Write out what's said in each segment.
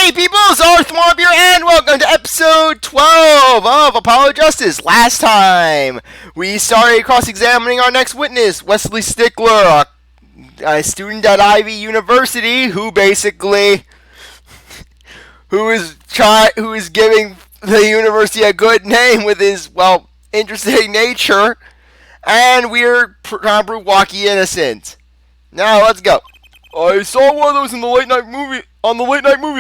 Hey people, CzarThwomp here, and welcome to episode 12 of Apollo Justice. Last time, we started cross-examining our next witness, Westley Stickler, a student at Ivy University who basically, who is giving the university a good name with his, well, interesting nature, and we're trying to prove Wacky innocent. Now, let's go. I saw one of those in the late night movie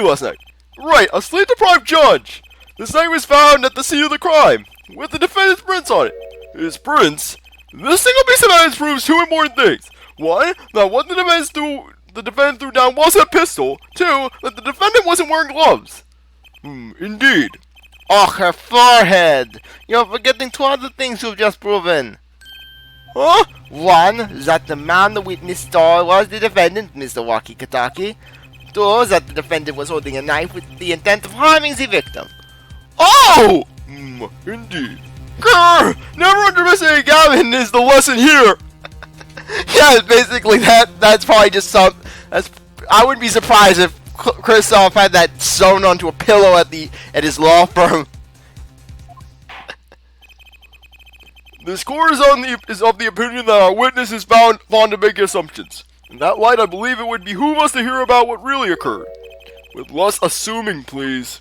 last night. Right, a sleep-deprived judge. This night was found at the scene of the crime, with the defendant's prints on it. His prints? This single piece of evidence proves two important things. One, that what the defendant threw down was a pistol. Two, that the defendant wasn't wearing gloves. Indeed. Oh, her forehead. You're forgetting two other things you've just proven. Huh? One, that the man the witness saw was the defendant, Mr. Wakikataki. Two, that the defendant was holding a knife with the intent of harming the victim. Oh! Indeed. Grr! Never underestimate Gavin is the lesson here! Yeah, basically that's probably just I wouldn't be surprised if Christoph had that sewn onto a pillow at his law firm. The score is of the opinion that our witness is fond to make assumptions. In that light, I believe it would behoove us to hear about what really occurred. With less assuming, please.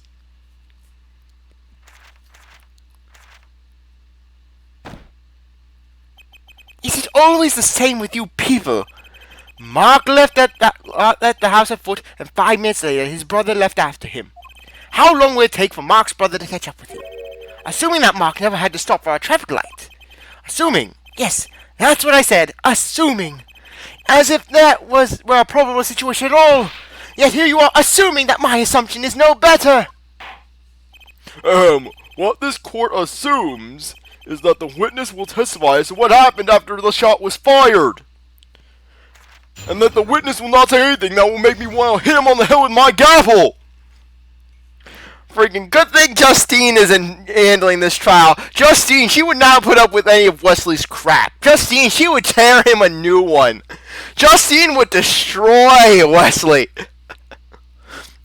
Is it always the same with you people? Mark left at the house at foot, and 5 minutes later, his brother left after him. How long will it take for Mark's brother to catch up with him? Assuming that Mark never had to stop for a traffic light. Assuming. Yes, that's what I said. Assuming. As if that were a probable situation at all. Yet here you are assuming that my assumption is no better. What this court assumes is that the witness will testify as to what happened after the shot was fired. And that the witness will not say anything that will make me want to hit him on the head with my gavel. Freaking good thing Justine isn't handling this trial. Justine, she would not put up with any of Wesley's crap. Justine, she would tear him a new one. Justine would destroy Wesley.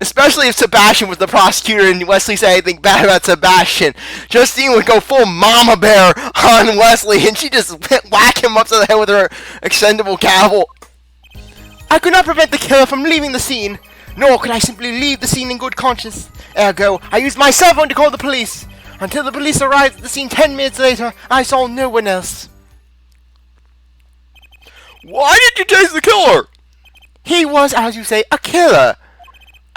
Especially if Sebastian was the prosecutor and Wesley said anything bad about Sebastian. Justine would go full mama bear on Wesley and she just whack him up to the head with her extendable gavel. I could not prevent the killer from leaving the scene. Nor could I simply leave the scene in good conscience. Ergo, I used my cell phone to call the police. Until the police arrived at the scene 10 minutes later, I saw no one else. Why did you chase the killer? He was, as you say, a killer.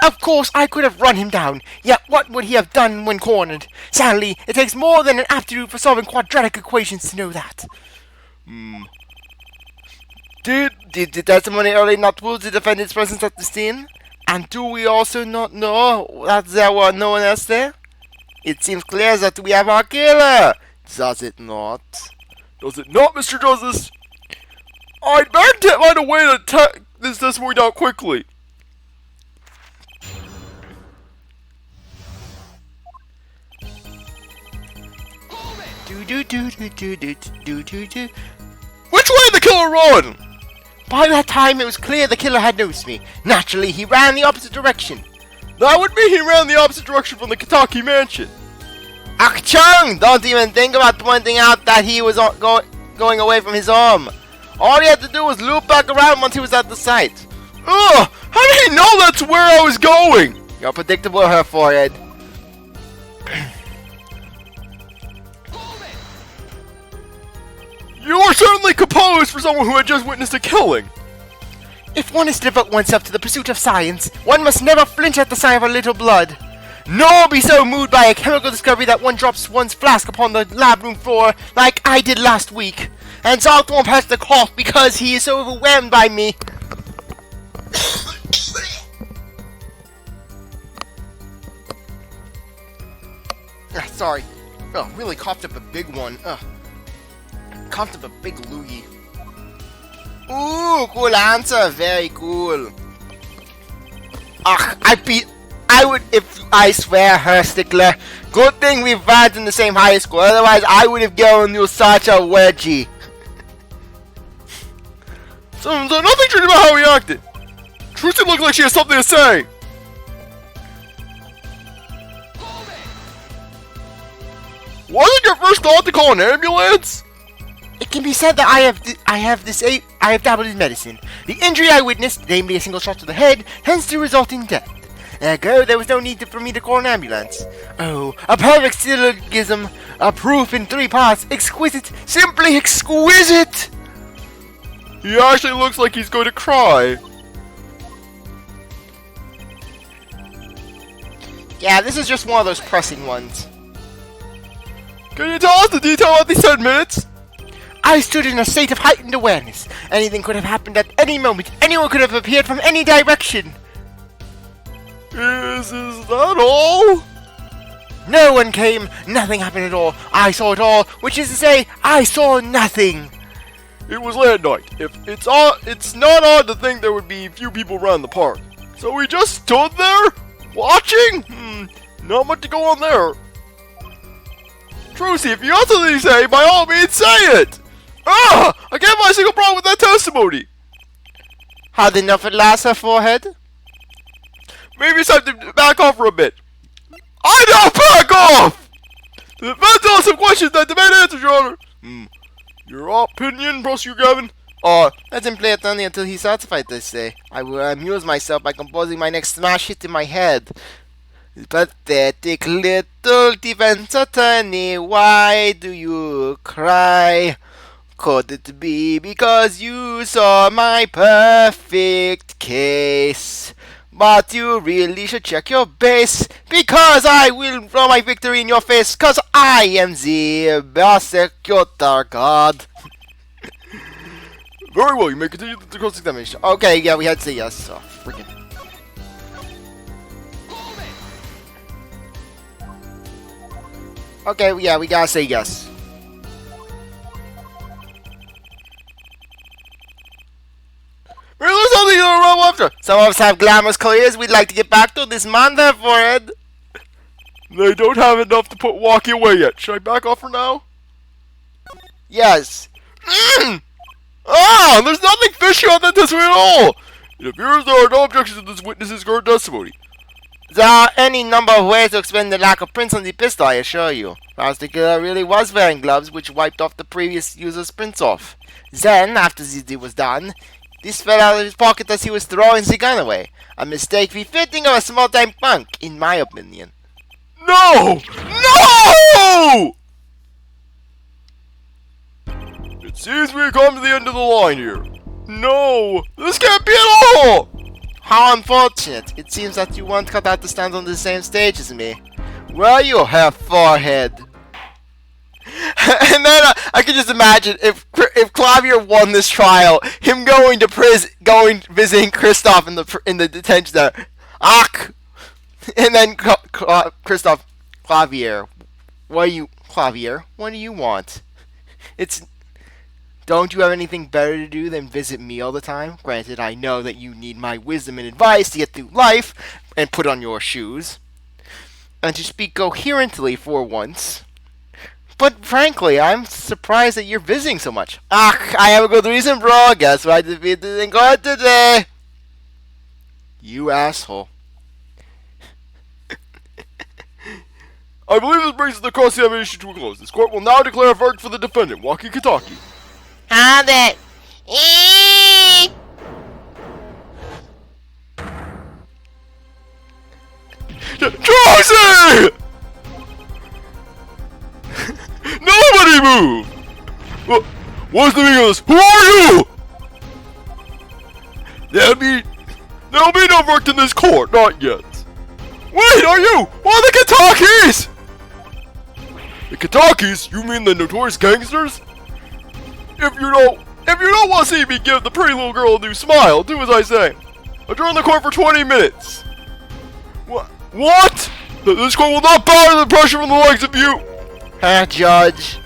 Of course, I could have run him down. Yet what would he have done when cornered? Sadly, it takes more than an aptitude for solving quadratic equations to know that. Did the testimony earlier not prove the defendant's presence at the scene? And do we also not know that there was no one else there? It seems clear that we have our killer. Does it not? Does it not, Mr. Justice? I'd better find a way to take this testimony down quickly. Which way did the killer run? By that time, it was clear the killer had noticed me. Naturally, he ran the opposite direction. That would mean he ran the opposite direction from the Kataki mansion. Ach-chung! Don't even think about pointing out that he was going away from his home. All he had to do was loop back around once he was at the site. Ugh! How did he know that's where I was going? You're predictable, her forehead. You are certainly composed for someone who had just witnessed a killing. If one is to devote oneself to the pursuit of science, one must never flinch at the sight of a little blood. Nor be so moved by a chemical discovery that one drops one's flask upon the lab room floor like I did last week. And CzarThwomp has to cough because he is so overwhelmed by me. Sorry. Oh, really coughed up a big one. Coughed up a big loogie. Ooh, cool answer. Very cool. Ach, I swear, Herr Stickler. Good thing we've arrived in the same high school. Otherwise, I would have given you such a wedgie. So nothing true about how he acted. Trucy looked like she has something to say. Wasn't your first thought to call an ambulance? It can be said that I have dabbled in medicine. The injury I witnessed, namely a single shot to the head, tends to result in death. Ergo, there was no need for me to call an ambulance. Oh, a perfect syllogism, a proof in 3 parts, exquisite, simply exquisite! He actually looks like he's going to cry. Yeah, this is just one of those pressing ones. Can you tell us the detail of these 10 minutes? I stood in a state of heightened awareness. Anything could have happened at any moment. Anyone could have appeared from any direction. Is that all? No one came. Nothing happened at all. I saw it all, which is to say, I saw nothing. It was late at night. It's not odd to think there would be few people around the park. So we just stood there? Watching? Not much to go on there. Trucy, if you got something to say, by all means say it! I can't find a single problem with that testimony! Had enough at last, her forehead? Maybe it's time to back off for a bit. I don't back off! The defense asks some questions that demand answers, Your Honor. Your opinion, Prosecutor Gavin? Let him play it only until he's satisfied, they say. I will amuse myself by composing my next smash hit in my head. Pathetic little defense attorney, why do you cry? Could it be because you saw my perfect case? But you really should check your base, because I will throw my victory in your face, cause I am the prosecutor god. Very well, you may continue the cross-examination. Okay, yeah, we had to say yes, so freaking. Okay, yeah, we gotta say yes. There's something to run after. Some of us have glamorous careers we'd like to get back to. This man there, forehead. They don't have enough to put Walkie away yet. Should I back off for now? Yes. There's nothing fishy on that testimony at all. It appears there are no objections to this witness's current testimony. There are any number of ways to explain the lack of prints on the pistol, I assure you. Perhaps the killer really was wearing gloves which wiped off the previous user's prints off. Then, after the deed was done, this fell out of his pocket as he was throwing the gun away. A mistake befitting of a small-time punk, in my opinion. No! No! It seems we've come to the end of the line here. No! This can't be at all! How unfortunate. It seems that you weren't cut out to stand on the same stage as me. Were you, her forehead? And then I could just imagine if Clavier won this trial, him going to prison, visiting Kristoff in the detention center. And then Kristoff, Clavier, what do you want? Don't you have anything better to do than visit me all the time? Granted, I know that you need my wisdom and advice to get through life and put on your shoes and to speak coherently for once. But frankly, I'm surprised that you're visiting so much. I have a good reason, bro. Guess what I defeated in court today? You asshole. I believe this brings the cross-examination to a close. This court will now declare a verdict for the defendant, Walkie Kitaki. Hold it. Trucy! Nobody move! What's the meaning of this? Who are you? There'll be no verdict in this court, not yet. Wait, are you? What are the Kitakis? The Kitakis? You mean the notorious gangsters? If you don't want to see me give the pretty little girl a new smile, do as I say. Adjourn the court for 20 minutes. What? This court will not bow to the pressure from the likes of you. Judge.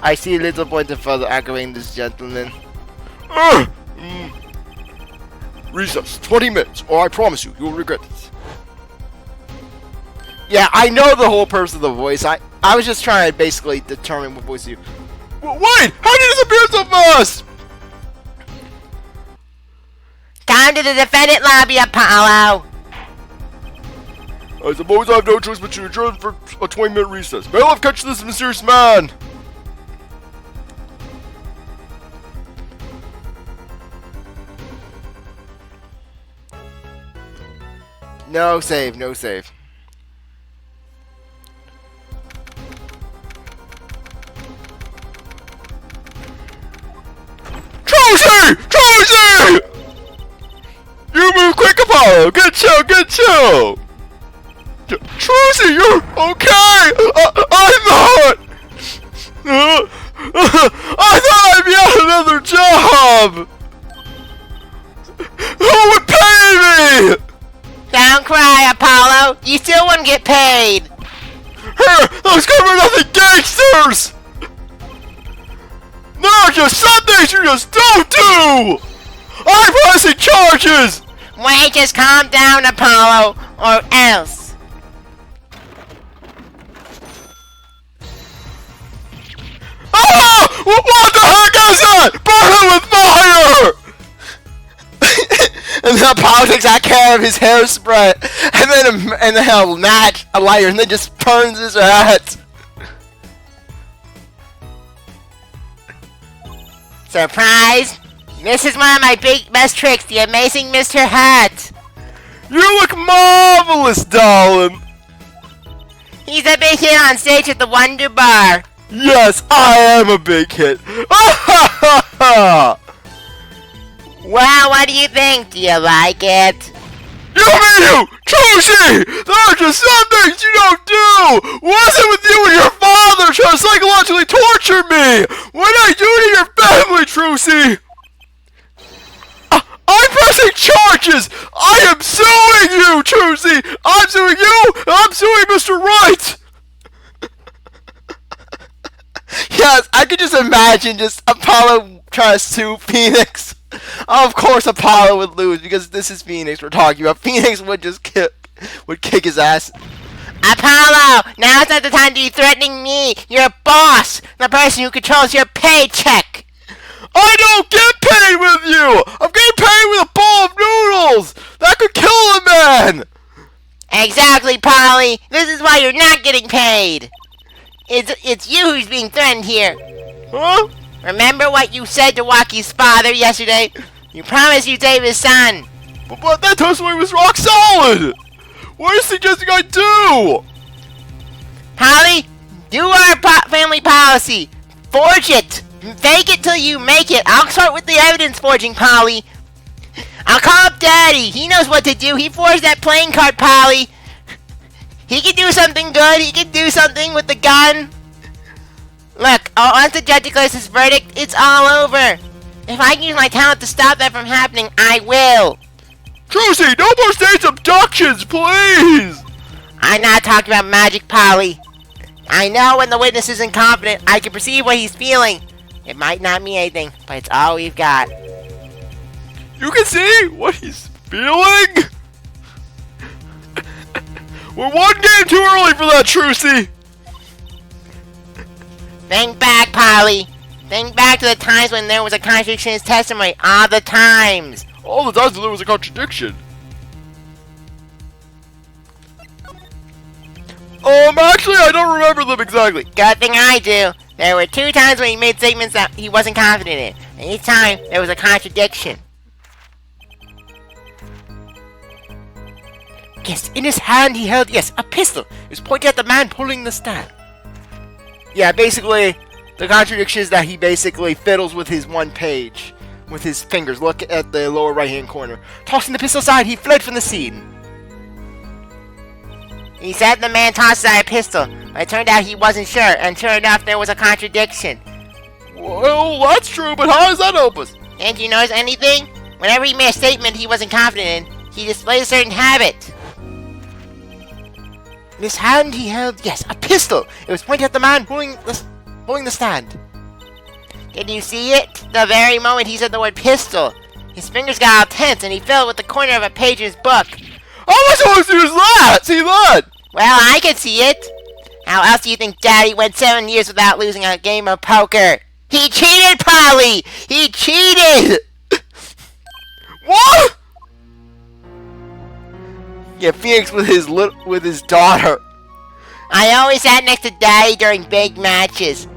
I see little point in further aggravating this gentleman. Recess, 20 minutes, or I promise you, will regret it. Yeah, I know the whole purpose of the voice. I was just trying to basically determine what voice you... Wait! How did this appear so fast? Time to the defendant lobby, Apollo. I suppose I have no choice but to adjourn for a 20-minute recess. May I have catch this mysterious man! No save, no save. Trucy! Trucy! You move quick, Apollo! Get you! Get you! Trucy, you're okay! I thought I'd be out another job! Who would pay me? Don't cry, Apollo. You still wouldn't get paid. Those good-for-nothing gangsters! No, just some things you just don't do! I'm pressing charges! Wait, just calm down, Apollo, or else. Ah! What the heck is that? Burn it with fire! And then Apollo takes out care of his hairspray, and then he'll match a lighter, and then just burns his hat. Surprise! This is one of my best tricks, the amazing Mr. Hat. You look marvelous, darling. He's a big hit on stage at the Wonder Bar. Yes, I am a big hit. Well, what do you think? Do you like it? You! Trucy! There are just some things you don't do! What's it with you and your father trying to psychologically torture me? What did I do to your family, Trucy? I'm pressing charges! I am suing you, Trucy! I'm suing you! I'm suing Mr. Right! Yes, I could just imagine just Apollo trying to sue Phoenix. Of course Apollo would lose because this is Phoenix we're talking about. Phoenix would just kick his ass. Apollo, now's not the time to be threatening me. You're a boss, the person who controls your paycheck. I don't get paid with you! I'm getting paid with a bowl of noodles! That could kill a man! Exactly, Polly. This is why you're not getting paid. It's you who's being threatened here. Huh? Remember what you said to Waki's father yesterday? You promised you'd save his son. But that testimony was rock solid! What are you suggesting I do? Polly, do our family policy. Forge it. Fake it till you make it. I'll start with the evidence forging, Polly. I'll call up Daddy. He knows what to do. He forged that playing card, Polly. He can do something good. He can do something with the gun. Look, once the judge declares his verdict, it's all over. If I can use my talent to stop that from happening, I will. Trucy, no more stage abductions, please! I'm not talking about magic, Polly. I know when the witness isn't confident, I can perceive what he's feeling. It might not mean anything, but it's all we've got. You can see what he's feeling? We're one game too early for that, Trucy! Think back, Polly. Think back to the times when there was a contradiction in his testimony. All the times. All the times there was a contradiction. Actually, I don't remember them exactly. Good thing I do. There were 2 times when he made statements that he wasn't confident in. And each time, there was a contradiction. Yes, in his hand he held, yes, a pistol. It was pointed at the man pulling the stand. Yeah, basically, the contradiction is that he basically fiddles with his one page. With his fingers. Look at the lower right-hand corner. Tossing the pistol aside, he fled from the scene. He said the man tossed aside a pistol, but it turned out he wasn't sure, and sure enough, there was a contradiction. Well, that's true, but how does that help us? Didn't you notice anything? Whenever he made a statement he wasn't confident in, he displayed a certain habit. In his hand he held, yes, a pistol. It was pointed at the man pulling the stand. Did you see it? The very moment he said the word pistol, his fingers got all tense and he fell with the corner of a page in his book. How am I supposed to use that? See that? Well, I can see it. How else do you think Daddy went 7 years without losing a game of poker? He cheated, Polly! He cheated! What? Yeah, Phoenix with his daughter. I always sat next to Daddy during big matches.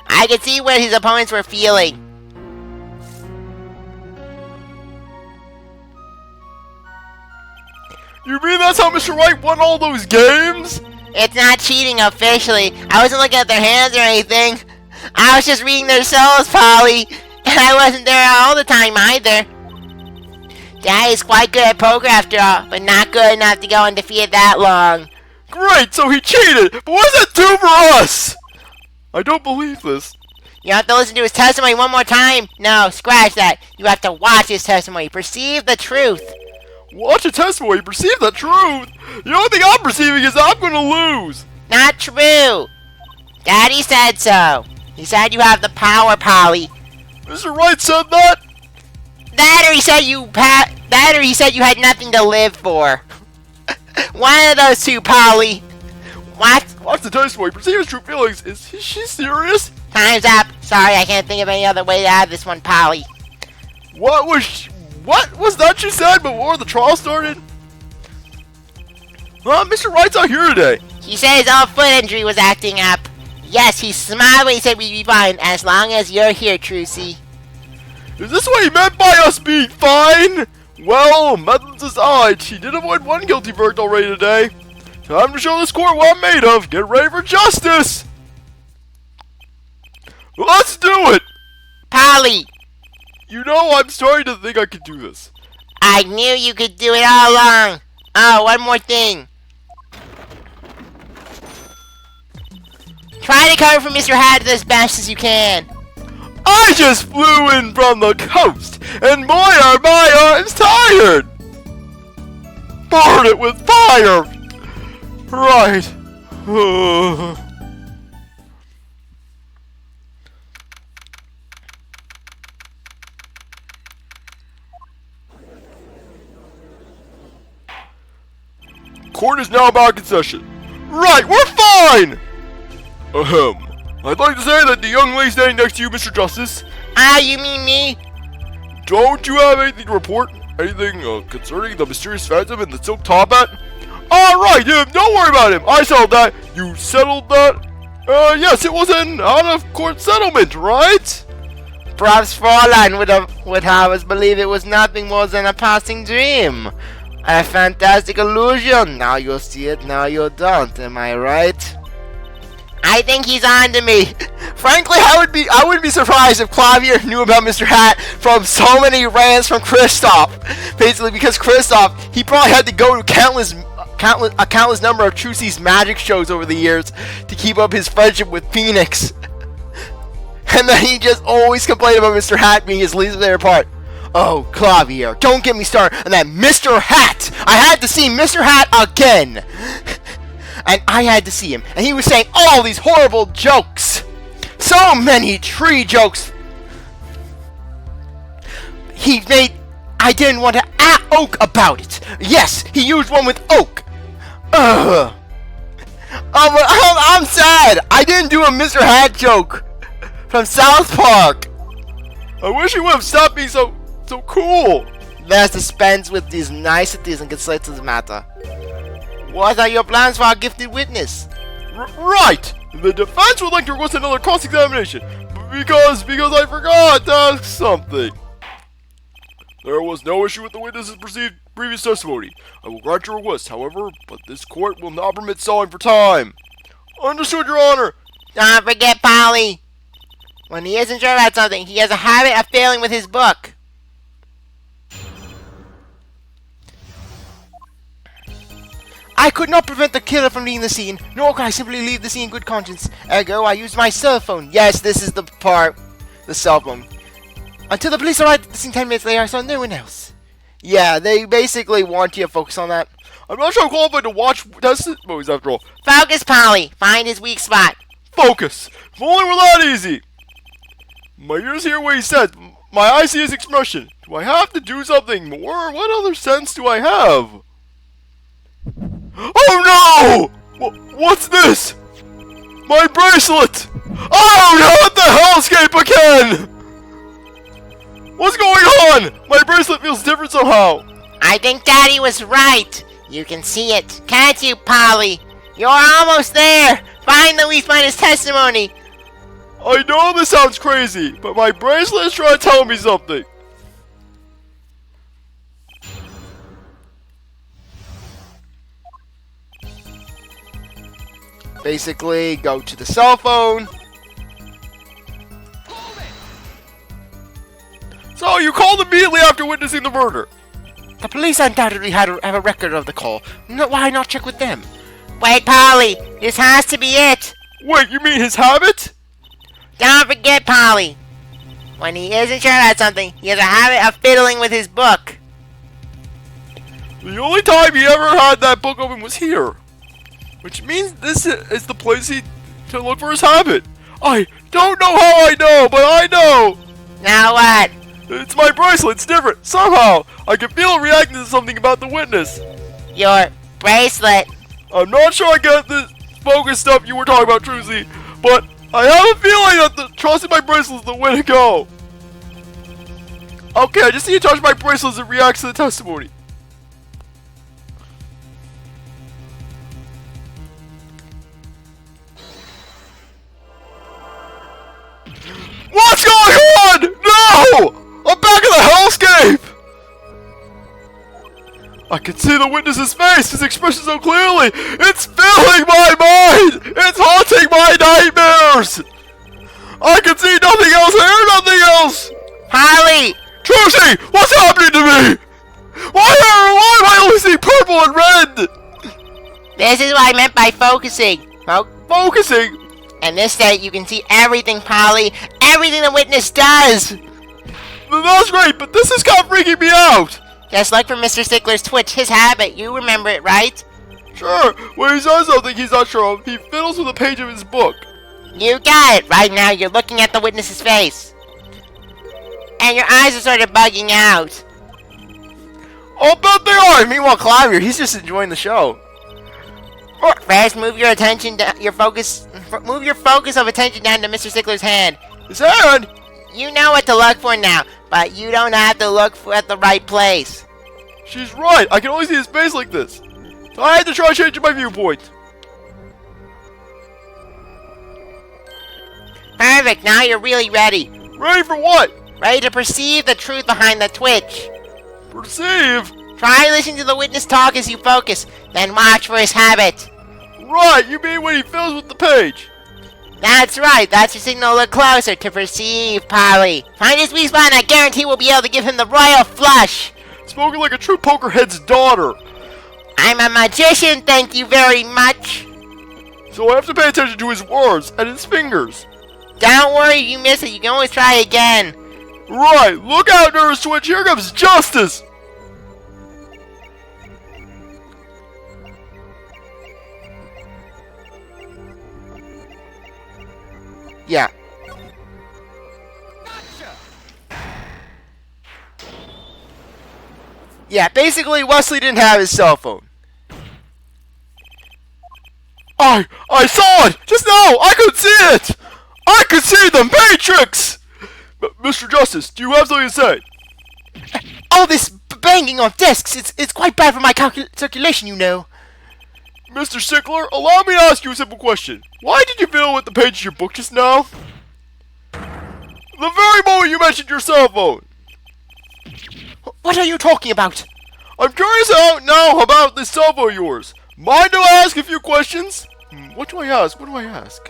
I could see what his opponents were feeling. You mean that's how Mr. White won all those games? It's not cheating officially. I wasn't looking at their hands or anything. I was just reading their souls, Polly. And I wasn't there all the time either. Daddy's quite good at poker after all, but not good enough to go undefeated that long. Great, so he cheated, but what does that do for us? I don't believe this. You have to listen to his testimony one more time. No, scratch that. You have to watch his testimony. Perceive the truth. Watch a testimony, perceive the truth. The only thing I'm perceiving is I'm gonna lose. Not true. Daddy said so. He said you have the power, Polly. Mr. Wright said that? That or he said you had nothing to live for. One of those two, Polly. What? Watch the testimony, perceive his true feelings. Is she serious? Time's up. Sorry, I can't think of any other way to add this one, Polly. What was that she said before the trial started? Mr. Wright's not here today. He said his old foot injury was acting up. Yes, he smiled when he said we'd be fine, as long as you're here, Trucy. Is this what he meant by us being fine? Well, methods aside, she did avoid one guilty verdict already today. Time to show this court what I'm made of. Get ready for justice. Let's do it. Polly! You know, I'm starting to think I could do this. I knew you could do it all along. Oh, one more thing. Try to cover for Mr. Hat as best as you can. I just flew in from the coast, and boy are my arms tired! Burn it with fire! Right. Court is now back in session. Right, we're fine! Ahem. I'd like to say that the young lady standing next to you, Mr. Justice. Ah, you mean me? Don't you have anything to report? Anything concerning the mysterious phantom in the silk top hat? Alright, don't worry about him. I settled that. You settled that? Yes, it was an out-of-court settlement, right? Perhaps Fräulein would have us believe it was nothing more than a passing dream. A fantastic illusion. Now you'll see it, now you don't. Am I right? I think he's on to me. Frankly, I wouldn't be surprised if Clavier knew about Mr. Hat from so many rants from Kristoff. Basically, because Kristoff, he probably had to go to countless number of Trucy's magic shows over the years to keep up his friendship with Phoenix. And then he just always complained about Mr. Hat being his least favorite part. Oh, Clavier, don't get me started on that Mr. Hat! I had to see Mr. Hat again! And I had to see him, and he was saying all these horrible jokes! So many tree jokes! He made... I didn't want to oak about it! Yes, he used one with oak! Ugh! I'm sad! I didn't do a Mr. Hat joke! From South Park! I wish you would have stopped being so cool! Let's dispense with these niceties and get straight to the matter. What are your plans for our gifted witness? Right! The defense would like to request another cross-examination, because I forgot to ask something. There was no issue with the witness's perceived previous testimony. I will grant your request, however, but this court will not permit stalling for time. Understood, Your Honor! Don't forget, Polly. When he isn't sure about something, he has a habit of failing with his book. I could not prevent the killer from leaving the scene, nor could I simply leave the scene in good conscience. Ergo, I used my cell phone. Yes, this is the part. The cell phone. Until the police arrived at the scene 10 minutes later, I saw no one else. Yeah, they basically want you to focus on that. I'm not sure I'm qualified to watch testimonies after all. Focus, Polly. Find his weak spot. Focus! If only were that easy! My ears hear what he said. My eyes see his expression. Do I have to do something more? What other sense do I have? Oh no! What's this? My bracelet! Oh no! Not the hellscape again! What's going on? My bracelet feels different somehow. I think Daddy was right. You can see it, can't you, Polly? You're almost there. Finally, find his testimony. I know this sounds crazy, but my bracelet is trying to tell me something. Basically, go to the cell phone. So you called immediately after witnessing the murder. The police undoubtedly have a record of the call. Why not check with them? Wait, Polly. This has to be it. Wait, you mean his habit? Don't forget, Polly. When he isn't sure about something, he has a habit of fiddling with his book. The only time he ever had that book open was here. Which means this is the place to look for his habit. I don't know how I know, but I know. Now what? It's my bracelet, it's different. Somehow, I can feel it reacting to something about the witness. Your bracelet. I'm not sure I get the focus stuff you were talking about, Trucy, but I have a feeling that trusting my bracelet is the way to go. Okay, I just need to touch my bracelet as it reacts to the testimony. What's going on? No! I'm back in the hellscape! I can see the witness's face, his expression so clearly! It's filling my mind! It's haunting my nightmares! I can see nothing else, hear nothing else! Polly! Trucy! What's happening to me? Why am I only seeing purple and red? This is what I meant by focusing. Focusing? In this state, you can see everything, Polly. Everything the witness does. That's great, but this is kind of freaking me out! Just look for Mr. Stickler's twitch, his habit. You remember it, right? Sure, when he says something he's not sure of, he fiddles with a page of his book. You got it. Right now, you're looking at the witness's face. And your eyes are sort of bugging out. I'll bet they are! Meanwhile, Climber, he's just enjoying the show. First, move your attention, move your focus of attention down to Mr. Stickler's hand. His hand? You know what to look for now, but you don't have to look at the right place. She's right, I can only see his face like this. So I had to try changing my viewpoint. Perfect, now you're really ready. Ready for what? Ready to perceive the truth behind the twitch. Perceive? Try listening to the witness talk as you focus, then watch for his habit. Right, you mean when he fills with the page? That's right, that's your signal to look closer, to perceive, Polly. Find his weak spot and I guarantee we'll be able to give him the royal flush. Spoken like a true pokerhead's daughter. I'm a magician, thank you very much. So I have to pay attention to his words and his fingers. Don't worry if you miss it, you can always try again. Right, look out, Nervous Twitch, here comes justice! Yeah. Yeah, basically, Westley didn't have his cell phone. I saw it! Just now! I could see it! I could see the Matrix! Mr. Justice, do you have something to say? All this banging on desks, it's quite bad for my circulation, you know. Mr. Stickler, allow me to ask you a simple question. Why did you fiddle with the page of your book just now? The very moment you mentioned your cell phone. What are you talking about? I'm curious out now about this cell phone of yours. Mind do I ask a few questions? What do I ask? What do I ask?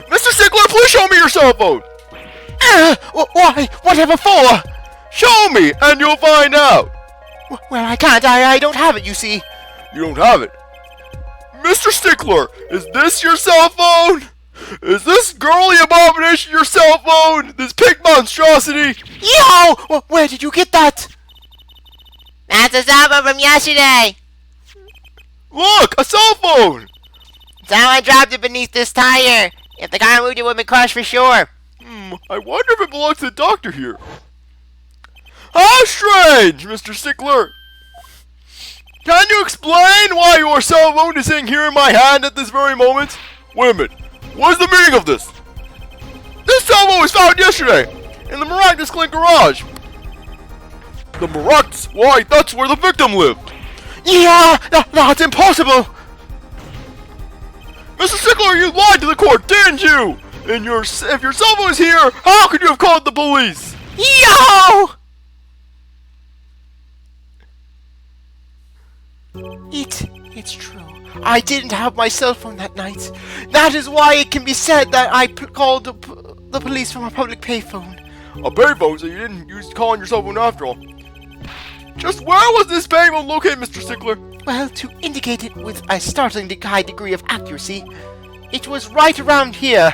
Mr. Stickler, please show me your cell phone. Why? Whatever for? Show me, and you'll find out. Well, I can't. I don't have it, you see. You don't have it. Mr. Stickler, is this your cell phone? Is this girly abomination your cell phone? This pink monstrosity? Yo! Where did you get that? That's a cell phone from yesterday. Look, a cell phone! Someone dropped it beneath this tire. If the car moved, it would be crushed for sure. I wonder if it belongs to the doctor here. How strange, Mr. Stickler! Can you explain why your cell phone is sitting here in my hand at this very moment? Wait a minute. What is the meaning of this? This cell phone was found yesterday in the Meraktis Clinic garage. The Meraktis? Why, that's where the victim lived. Yeah, that's impossible. Mr. Stickler, you lied to the court, didn't you? And if your cell phone is here, how could you have called the police? Yo! It's true. I didn't have my cell phone that night. That is why it can be said that I called the police from a public payphone. A payphone, so you didn't use calling your cell phone after all. Just where was this payphone located, Mr. Stickler? Well, to indicate it with a startling high degree of accuracy, it was right around here.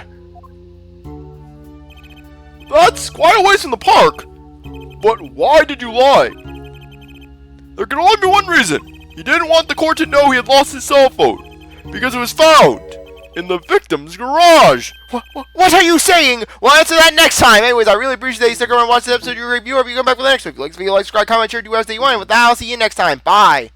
That's quite a ways from the park. But why did you lie? There can only be one reason. He didn't want the court to know he had lost his cell phone. Because it was found in the victim's garage. What are you saying? We'll answer that next time. Anyways, I really appreciate that you stick around and watch the episode of your review. Or if you come back for the next one. If you like this video, like, subscribe, comment, share, do whatever you want. And with that, I'll see you next time. Bye.